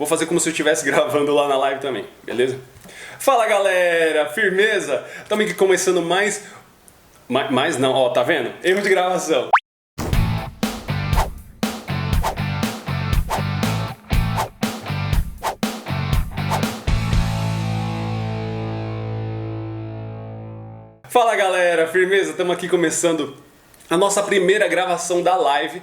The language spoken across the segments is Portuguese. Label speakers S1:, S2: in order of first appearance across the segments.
S1: vou fazer como se eu estivesse gravando lá na live também, beleza? Fala galera, firmeza? Estamos aqui começando mais não, ó, tá vendo? Erro de gravação. Fala galera, firmeza? Estamos aqui começando a nossa primeira gravação da live.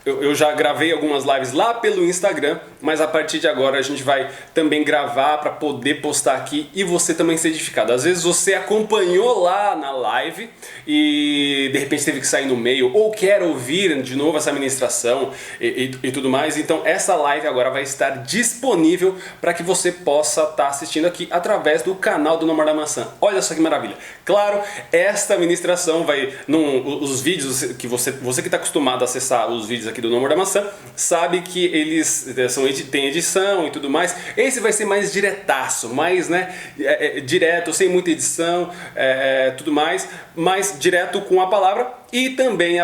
S1: Eu já gravei algumas lives lá pelo Instagram, mas a partir de agora a gente vai também gravar para poder postar aqui e você também ser edificado. Às vezes você acompanhou lá na live e de repente teve que sair no meio ou quer ouvir de novo essa ministração e tudo mais. Então essa live agora vai estar disponível para que você possa estar assistindo aqui através do canal do No Amor da Maçã. Olha só que maravilha! Claro, esta ministração vai... os vídeos que você que está acostumado a acessar os vídeos aqui do No Amor da Maçã, sabe que eles têm edição e tudo mais. Esse vai ser mais diretaço, mais direto, sem muita edição, tudo mais, mais direto com a palavra. E também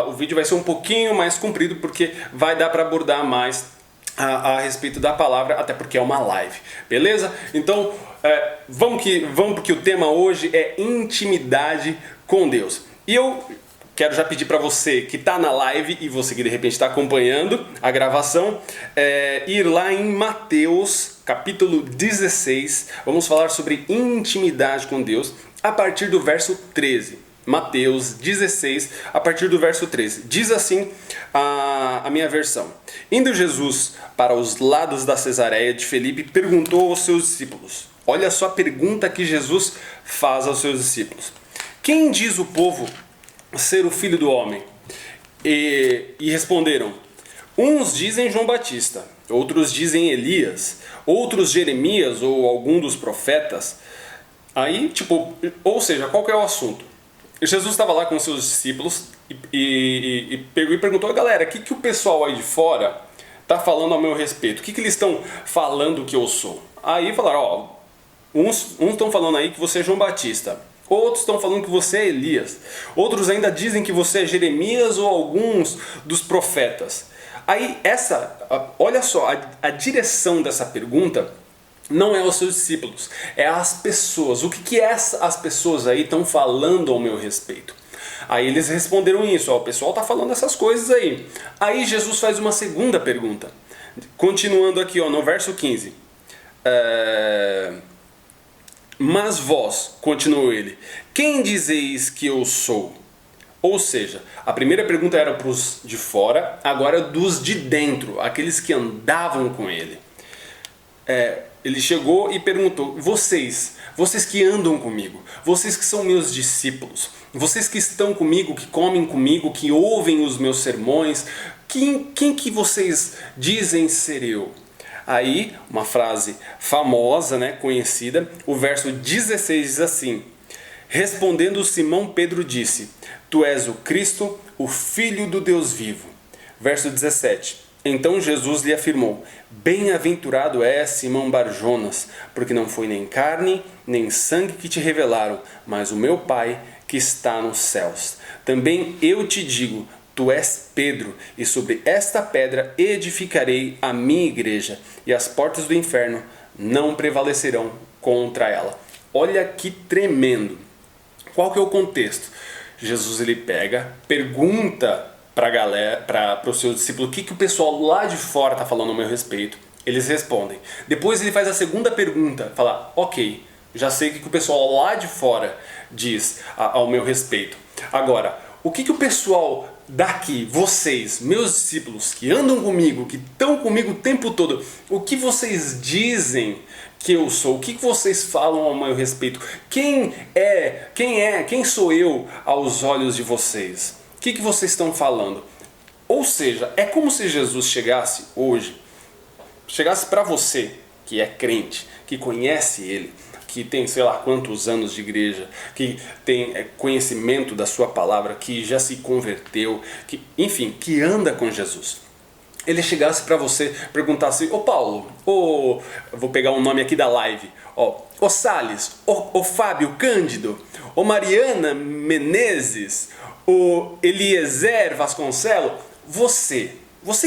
S1: o vídeo vai ser um pouquinho mais comprido, porque vai dar para abordar mais a respeito da palavra, até porque é uma live, beleza? Então vamos porque o tema hoje é intimidade com Deus. E eu quero já pedir para você que está na live e você que de repente está acompanhando a gravação, ir lá em Mateus capítulo 16, vamos falar sobre intimidade com Deus a partir do verso 13. Mateus 16, a partir do verso 13. Diz assim a minha versão: Indo Jesus para os lados da Cesareia de Filipe, perguntou aos seus discípulos. Olha só a pergunta que Jesus faz aos seus discípulos: Quem diz o povo ser o Filho do Homem? E responderam: Uns dizem João Batista, outros dizem Elias, outros Jeremias ou algum dos profetas. Aí, ou seja, qual que é o assunto? Jesus estava lá com seus discípulos e pegou e perguntou: galera, o que o pessoal aí de fora está falando ao meu respeito? O que eles estão falando que eu sou? Aí falaram: uns estão falando aí que você é João Batista, outros estão falando que você é Elias, outros ainda dizem que você é Jeremias ou alguns dos profetas. Aí olha só, a direção dessa pergunta não é aos seus discípulos, é às pessoas. O que as pessoas aí estão falando ao meu respeito? Aí eles responderam isso: o pessoal está falando essas coisas aí. Aí Jesus faz uma segunda pergunta, continuando aqui no verso 15. Mas vós, continuou ele, quem dizeis que eu sou? Ou seja, a primeira pergunta era para os de fora, agora dos de dentro, aqueles que andavam com ele. Ele chegou e perguntou: vocês que andam comigo, vocês que são meus discípulos, vocês que estão comigo, que comem comigo, que ouvem os meus sermões, quem que vocês dizem ser eu? Aí, uma frase famosa, conhecida, o verso 16 diz assim: Respondendo Simão Pedro disse: Tu és o Cristo, o Filho do Deus vivo. Verso 17: Então Jesus lhe afirmou: Bem-aventurado és, Simão Barjonas, porque não foi nem carne, nem sangue que te revelaram, mas o meu Pai que está nos céus. Também eu te digo: Tu és Pedro, e sobre esta pedra edificarei a minha igreja, e as portas do inferno não prevalecerão contra ela. Olha que tremendo! Qual que é o contexto? Jesus ele pergunta para a galera, para os seus discípulos, o que o pessoal lá de fora está falando ao meu respeito. Eles respondem. Depois ele faz a segunda pergunta, fala: ok, já sei o que o pessoal lá de fora diz ao meu respeito. Agora, o que o pessoal daqui, vocês, meus discípulos, que andam comigo, que estão comigo o tempo todo, o que vocês dizem que eu sou? O que vocês falam ao meu respeito? Quem sou eu aos olhos de vocês? O que vocês estão falando? Ou seja, é como se Jesus chegasse hoje, chegasse para você, que é crente, que conhece Ele, que tem sei lá quantos anos de igreja, que tem conhecimento da sua palavra, que já se converteu, que anda com Jesus. Ele chegasse para você, perguntasse: ô Paulo, vou pegar um nome aqui da live, ô Salles, ô Fábio Cândido, ô Mariana Menezes, ô Eliezer Vasconcelos, você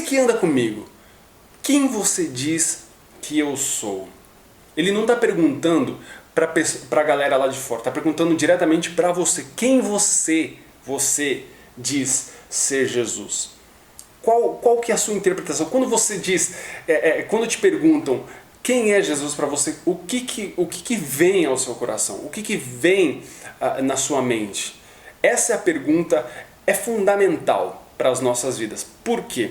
S1: que anda comigo, quem você diz que eu sou? Ele não está perguntando para a galera lá de fora, está perguntando diretamente para você. Quem você diz ser Jesus? Qual que é a sua interpretação? Quando você diz, quando te perguntam quem é Jesus para você, o que vem ao seu coração? O que vem na sua mente? Essa é a pergunta, é fundamental para as nossas vidas. Por quê?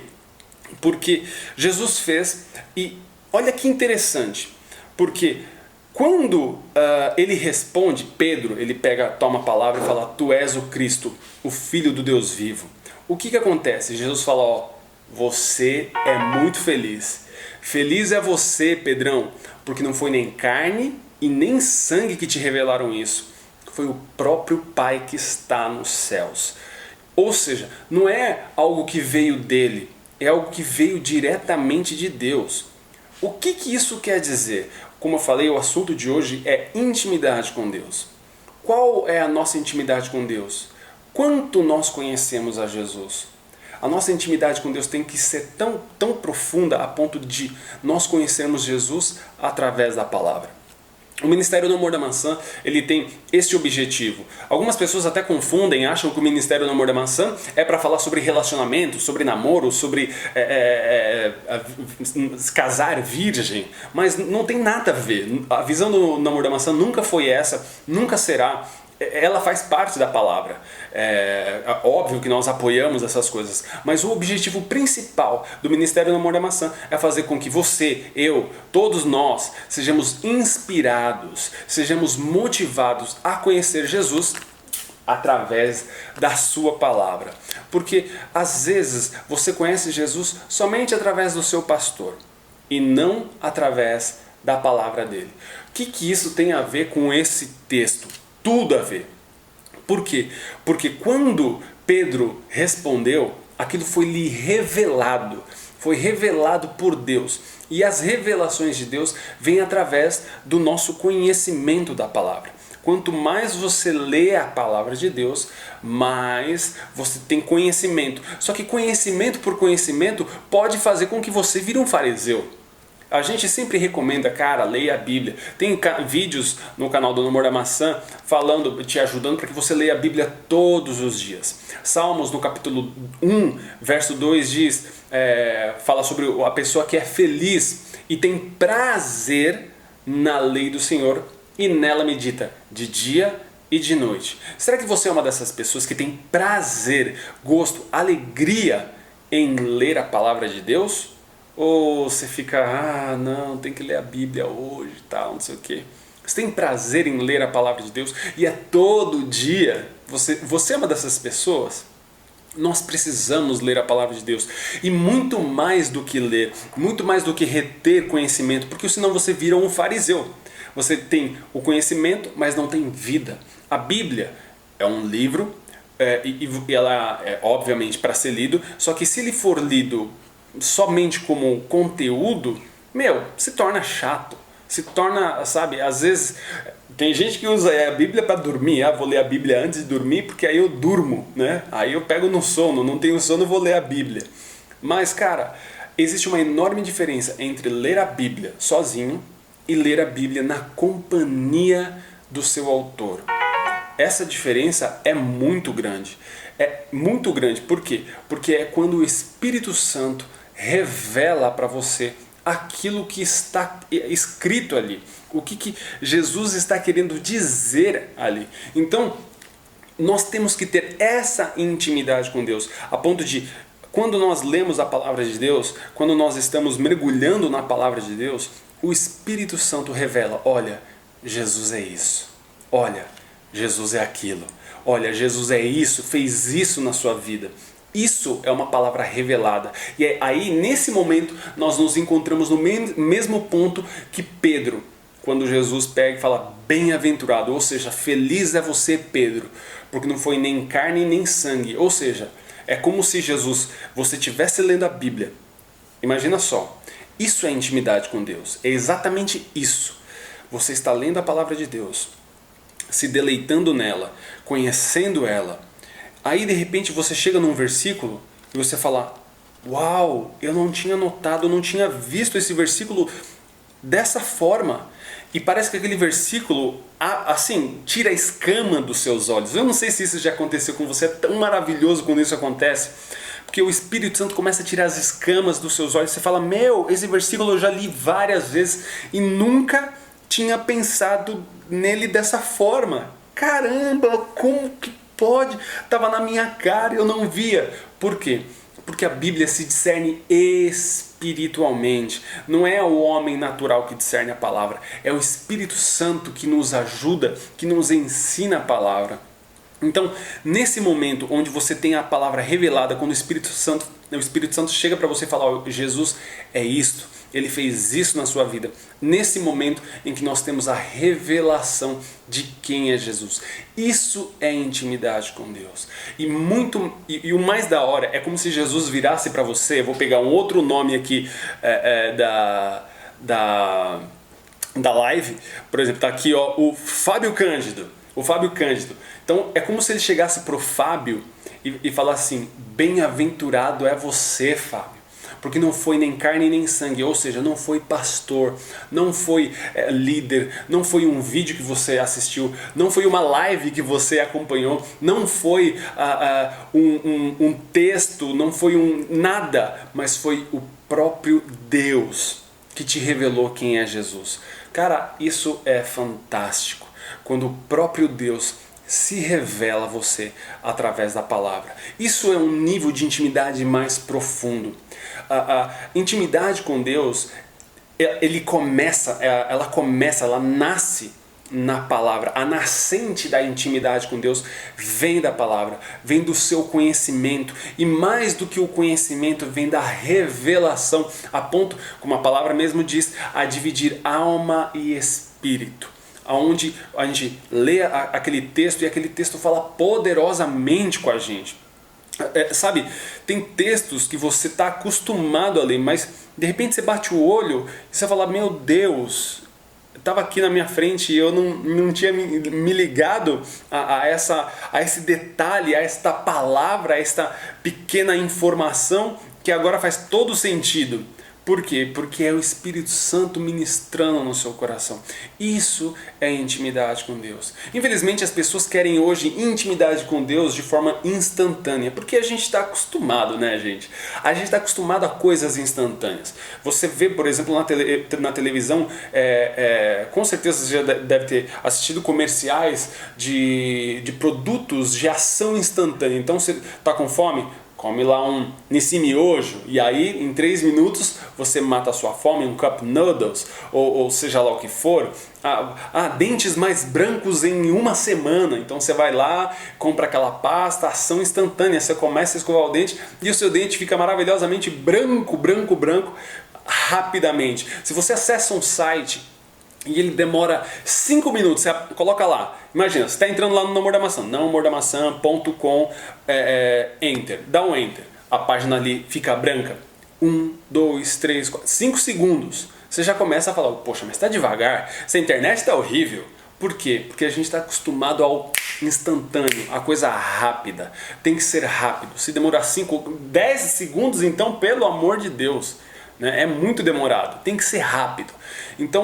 S1: Porque Jesus fez, e olha que interessante, porque quando ele responde, Pedro, ele toma a palavra e fala, tu és o Cristo, o Filho do Deus vivo. O que acontece? Jesus fala, ó, você é muito feliz. Feliz é você, Pedrão, porque não foi nem carne e nem sangue que te revelaram isso. Foi o próprio Pai que está nos céus. Ou seja, não é algo que veio dele, é algo que veio diretamente de Deus. O que isso quer dizer? Como eu falei, o assunto de hoje é intimidade com Deus. Qual é a nossa intimidade com Deus? Quanto nós conhecemos a Jesus? A nossa intimidade com Deus tem que ser tão profunda a ponto de nós conhecermos Jesus através da palavra. O Ministério do Amor da Maçã, ele tem este objetivo. Algumas pessoas até confundem, acham que o Ministério do Amor da Maçã é para falar sobre relacionamento, sobre namoro, sobre casar virgem, mas não tem nada a ver. A visão do Amor da Maçã nunca foi essa, nunca será. Ela faz parte da palavra. É óbvio que nós apoiamos essas coisas, mas o objetivo principal do Ministério do Amor da Maçã é fazer com que você, eu, todos nós sejamos inspirados, sejamos motivados a conhecer Jesus através da sua palavra. Porque às vezes você conhece Jesus somente através do seu pastor e não através da palavra dele. O que isso tem a ver com esse texto? Tudo a ver. Por quê? Porque quando Pedro respondeu, aquilo foi lhe revelado. Foi revelado por Deus. E as revelações de Deus vêm através do nosso conhecimento da palavra. Quanto mais você lê a palavra de Deus, mais você tem conhecimento. Só que conhecimento por conhecimento pode fazer com que você vire um fariseu. A gente sempre recomenda, cara, leia a Bíblia. Tem vídeos no canal do Amor da Maçã te ajudando para que você leia a Bíblia todos os dias. Salmos, no capítulo 1, verso 2, fala sobre a pessoa que é feliz e tem prazer na lei do Senhor e nela medita de dia e de noite. Será que você é uma dessas pessoas que tem prazer, gosto, alegria em ler a palavra de Deus? Ou você fica, não, tem que ler a Bíblia hoje e tal, não sei o quê. Você tem prazer em ler a palavra de Deus e é todo dia? Você é uma dessas pessoas? Nós precisamos ler a palavra de Deus. E muito mais do que ler, muito mais do que reter conhecimento, porque senão você vira um fariseu. Você tem o conhecimento, mas não tem vida. A Bíblia é um livro, e ela é obviamente para ser lido, só que se ele for lido somente como conteúdo, se torna chato, se torna, sabe, às vezes tem gente que usa a Bíblia para dormir, vou ler a Bíblia antes de dormir porque aí eu durmo, né? Aí eu pego no sono, não tenho sono, vou ler a Bíblia. Mas cara, existe uma enorme diferença entre ler a Bíblia sozinho e ler a Bíblia na companhia do seu autor. Essa diferença é muito grande. É muito grande. Por quê? Porque é quando o Espírito Santo revela para você aquilo que está escrito ali. O que Jesus está querendo dizer ali. Então, nós temos que ter essa intimidade com Deus. A ponto de, quando nós lemos a palavra de Deus, quando nós estamos mergulhando na palavra de Deus, o Espírito Santo revela, olha, Jesus é isso. Olha, Jesus é aquilo. Olha, Jesus é isso, fez isso na sua vida. Isso é uma palavra revelada. E aí, nesse momento, nós nos encontramos no mesmo ponto que Pedro. Quando Jesus pega e fala, bem-aventurado. Ou seja, feliz é você, Pedro. Porque não foi nem carne nem sangue. Ou seja, é como se você estivesse lendo a Bíblia. Imagina só. Isso é intimidade com Deus. É exatamente isso. Você está lendo a palavra de Deus, se deleitando nela, conhecendo ela. Aí de repente você chega num versículo e você fala, Uau, eu não tinha notado, eu não tinha visto esse versículo dessa forma. E parece que aquele versículo, assim, tira a escama dos seus olhos. Eu não sei se isso já aconteceu com você, é tão maravilhoso quando isso acontece. Porque o Espírito Santo começa a tirar as escamas dos seus olhos. Você fala, meu, esse versículo eu já li várias vezes e nunca tinha pensado nele dessa forma. Caramba, como que pode? Estava na minha cara e eu não via. Por quê? Porque a Bíblia se discerne espiritualmente. Não é o homem natural que discerne a palavra. É o Espírito Santo que nos ajuda, que nos ensina a palavra. Então, nesse momento onde você tem a palavra revelada, quando o Espírito Santo chega para você e fala, oh, Jesus é isto, Ele fez isso na sua vida. Nesse momento em que nós temos a revelação de quem é Jesus. Isso é intimidade com Deus. E o mais da hora é como se Jesus virasse para você, eu vou pegar um outro nome aqui da live, por exemplo, está aqui ó, o Fábio Cândido. O Fábio Cândido. Então é como se ele chegasse para o Fábio e falasse assim, bem-aventurado é você, Fábio. Porque não foi nem carne nem sangue, ou seja, não foi pastor, não foi líder, não foi um vídeo que você assistiu, não foi uma live que você acompanhou, não foi um texto, não foi nada, mas foi o próprio Deus que te revelou quem é Jesus. Cara, isso é fantástico. Quando o próprio Deus se revela a você através da palavra. Isso é um nível de intimidade mais profundo. A intimidade com Deus, ela nasce na palavra. A nascente da intimidade com Deus vem da palavra, vem do seu conhecimento. E mais do que o conhecimento, vem da revelação, a ponto, como a palavra mesmo diz, a dividir alma e espírito. Onde a gente lê aquele texto e aquele texto fala poderosamente com a gente. Sabe, tem textos que você está acostumado a ler, mas de repente você bate o olho e você fala, meu Deus, estava aqui na minha frente e eu não tinha me ligado a esse detalhe, a esta palavra, a esta pequena informação que agora faz todo sentido. Por quê? Porque é o Espírito Santo ministrando no seu coração. Isso é intimidade com Deus. Infelizmente as pessoas querem hoje intimidade com Deus de forma instantânea. Porque a gente está acostumado, né, gente? A gente está acostumado a coisas instantâneas. Você vê, por exemplo, na televisão, com certeza você já deve ter assistido comerciais de produtos de ação instantânea. Então você está com fome? Come lá um Nissin Miojo e aí em 3 minutos você mata a sua fome, um Cup Noodles ou seja lá o que for. Dentes mais brancos em 1 semana, então você vai lá, compra aquela pasta, ação instantânea, você começa a escovar o dente e o seu dente fica maravilhosamente branco, rapidamente. Se você acessa um site e ele demora 5 minutos, você coloca lá, imagina, você está entrando lá no namordamaçã.com, enter, dá um enter, a página ali fica branca, 1, 2, 3, 4, 5 segundos, você já começa a falar, poxa, mas está devagar, essa internet está horrível. Por quê? Porque a gente está acostumado ao instantâneo, a coisa rápida, tem que ser rápido, se demorar 5, 10 segundos, então pelo amor de Deus, né? É muito demorado, tem que ser rápido. Então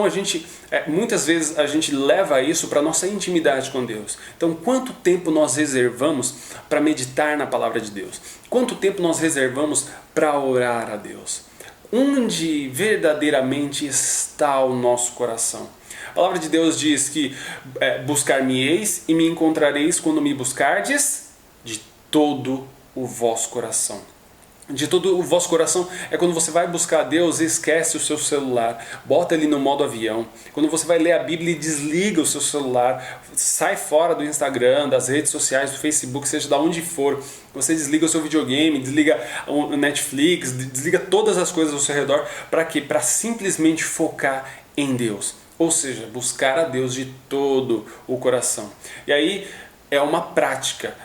S1: muitas vezes a gente leva isso para a nossa intimidade com Deus. Então quanto tempo nós reservamos para meditar na palavra de Deus? Quanto tempo nós reservamos para orar a Deus? Onde verdadeiramente está o nosso coração? A palavra de Deus diz que buscar-me-eis e me encontrareis quando me buscardes de todo o vosso coração. De todo o vosso coração é quando você vai buscar a Deus e esquece o seu celular, bota ele no modo avião. Quando você vai ler a Bíblia e desliga o seu celular, sai fora do Instagram, das redes sociais, do Facebook, seja de onde for. Você desliga o seu videogame, desliga o Netflix, desliga todas as coisas ao seu redor. Para quê? Para simplesmente focar em Deus. Ou seja, buscar a Deus de todo o coração. E aí é uma prática.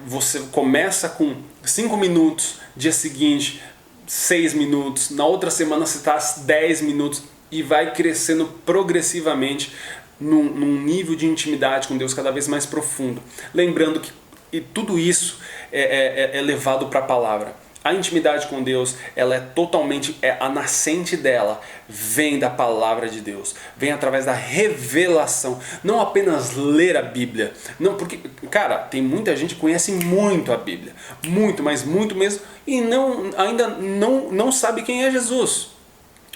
S1: Você começa com 5 minutos, dia seguinte 6 minutos, na outra semana você está a 10 minutos e vai crescendo progressivamente num nível de intimidade com Deus cada vez mais profundo. Lembrando que tudo isso é levado para a palavra. A intimidade com Deus, ela é totalmente, a nascente dela vem da palavra de Deus, vem através da revelação, não apenas ler a Bíblia, não, porque, cara, tem muita gente que conhece muito a Bíblia, muito, mas muito mesmo, e ainda não sabe quem é Jesus.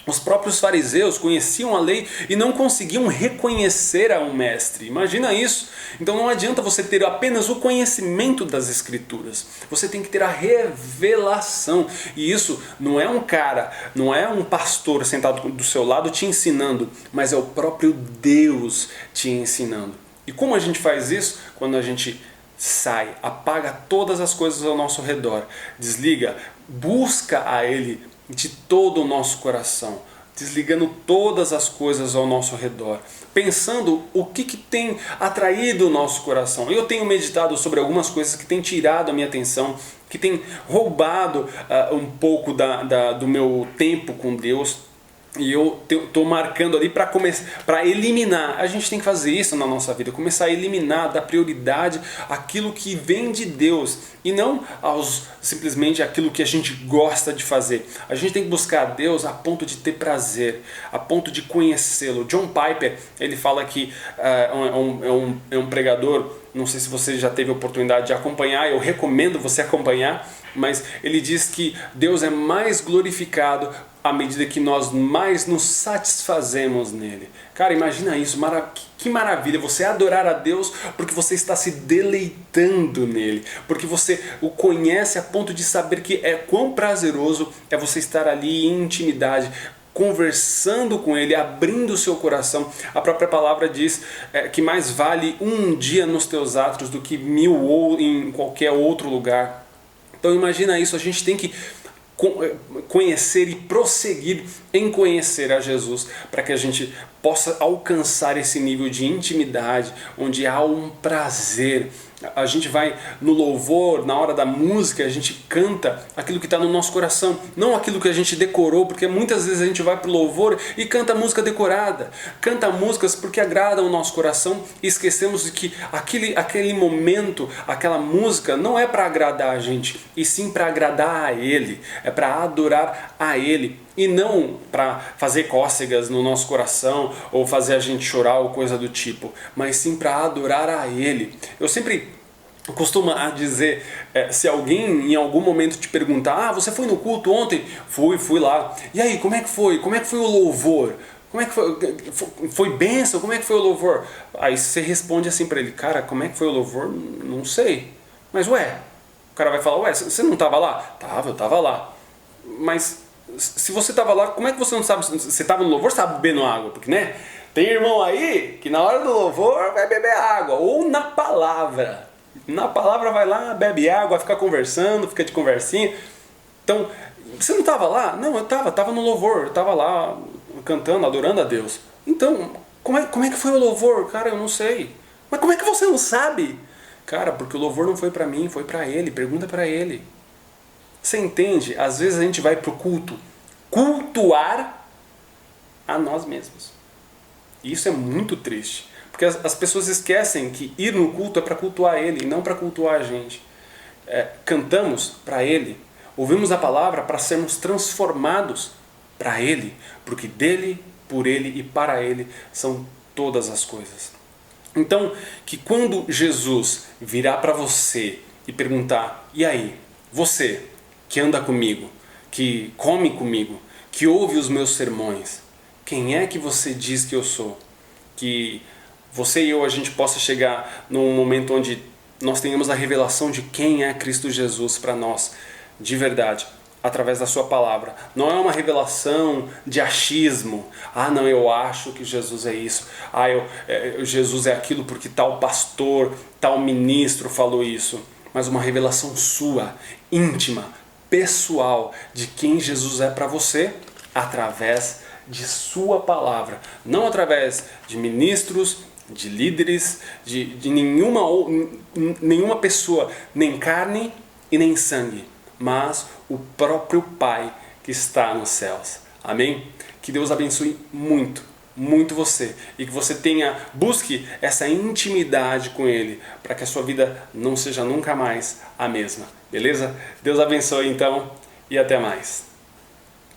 S1: Os próprios fariseus conheciam a lei e não conseguiam reconhecer a um mestre. Imagina isso. Então não adianta você ter apenas o conhecimento das Escrituras. Você tem que ter a revelação. E isso não é um cara, não é um pastor sentado do seu lado te ensinando, mas é o próprio Deus te ensinando. E como a gente faz isso? Quando a gente sai, apaga todas as coisas ao nosso redor, desliga, busca a Ele de todo o nosso coração, desligando todas as coisas ao nosso redor, pensando o que tem atraído o nosso coração. Eu tenho meditado sobre algumas coisas que têm tirado a minha atenção, que têm roubado um pouco do meu tempo com Deus. E eu estou marcando ali para eliminar. A gente tem que fazer isso na nossa vida, começar a eliminar, dar prioridade àquilo que vem de Deus e não simplesmente aquilo que a gente gosta de fazer. A gente tem que buscar a Deus a ponto de ter prazer, a ponto de conhecê-lo. John Piper, ele fala que é um pregador, não sei se você já teve a oportunidade de acompanhar, eu recomendo você acompanhar, mas ele diz que Deus é mais glorificado à medida que nós mais nos satisfazemos nele. Cara, imagina isso, que maravilha, você adorar a Deus porque você está se deleitando nele, porque você o conhece a ponto de saber que quão prazeroso é você estar ali em intimidade, conversando com Ele, abrindo o seu coração. A própria palavra diz que mais vale um dia nos teus atos do que 1000 ou em qualquer outro lugar. Então imagina isso, a gente tem que conhecer e prosseguir em conhecer a Jesus para que a gente possa alcançar esse nível de intimidade onde há um prazer. A gente vai no louvor, na hora da música, a gente canta aquilo que está no nosso coração, não aquilo que a gente decorou, porque muitas vezes a gente vai para o louvor e canta música decorada, canta músicas porque agradam o nosso coração e esquecemos de que aquele momento, aquela música não é para agradar a gente, e sim para agradar a Ele, é para adorar a Ele. E não para fazer cócegas no nosso coração ou fazer a gente chorar ou coisa do tipo, mas sim para adorar a Ele. Eu sempre costumo dizer, se alguém em algum momento te perguntar, você foi no culto ontem? Fui lá. E aí, como é que foi? Como é que foi o louvor? Como é que foi? Foi bênção? Como é que foi o louvor? Aí você responde assim para ele, cara, como é que foi o louvor? Não sei. Mas o cara vai falar, você não estava lá? Eu estava lá. Mas se você estava lá, como é que você não sabe? Você estava no louvor, você estava bebendo água? Porque, né? Tem irmão aí que na hora do louvor vai beber água. Ou na palavra. Na palavra vai lá, bebe água, vai ficar conversando, fica de conversinha. Então, você não estava lá? Não, eu estava no louvor. Eu estava lá cantando, adorando a Deus. Então, como é que foi o louvor? Cara, eu não sei. Mas como é que você não sabe? Cara, porque o louvor não foi para mim, foi para Ele. Pergunta para Ele. Você entende? Às vezes a gente vai para o culto cultuar a nós mesmos. E isso é muito triste. Porque as pessoas esquecem que ir no culto é para cultuar Ele e não para cultuar a gente. Cantamos para Ele, ouvimos a palavra para sermos transformados para Ele, porque dele, por Ele e para Ele são todas as coisas. Então, que quando Jesus virar para você e perguntar, e aí, você que anda comigo, que come comigo, que ouve os meus sermões, quem é que você diz que eu sou? Que você e eu, a gente possa chegar num momento onde nós tenhamos a revelação de quem é Cristo Jesus para nós, de verdade, através da sua palavra. Não é uma revelação de achismo. Não, eu acho que Jesus é isso. Jesus é aquilo porque tal pastor, tal ministro falou isso. Mas uma revelação sua, íntima, pessoal, de quem Jesus é para você, através de sua palavra. Não através de ministros, de líderes, de nenhuma pessoa, nem carne e nem sangue, mas o próprio Pai que está nos céus. Amém? Que Deus abençoe muito, muito você, e que você busque essa intimidade com Ele, para que a sua vida não seja nunca mais a mesma. Beleza? Deus abençoe então. e até mais.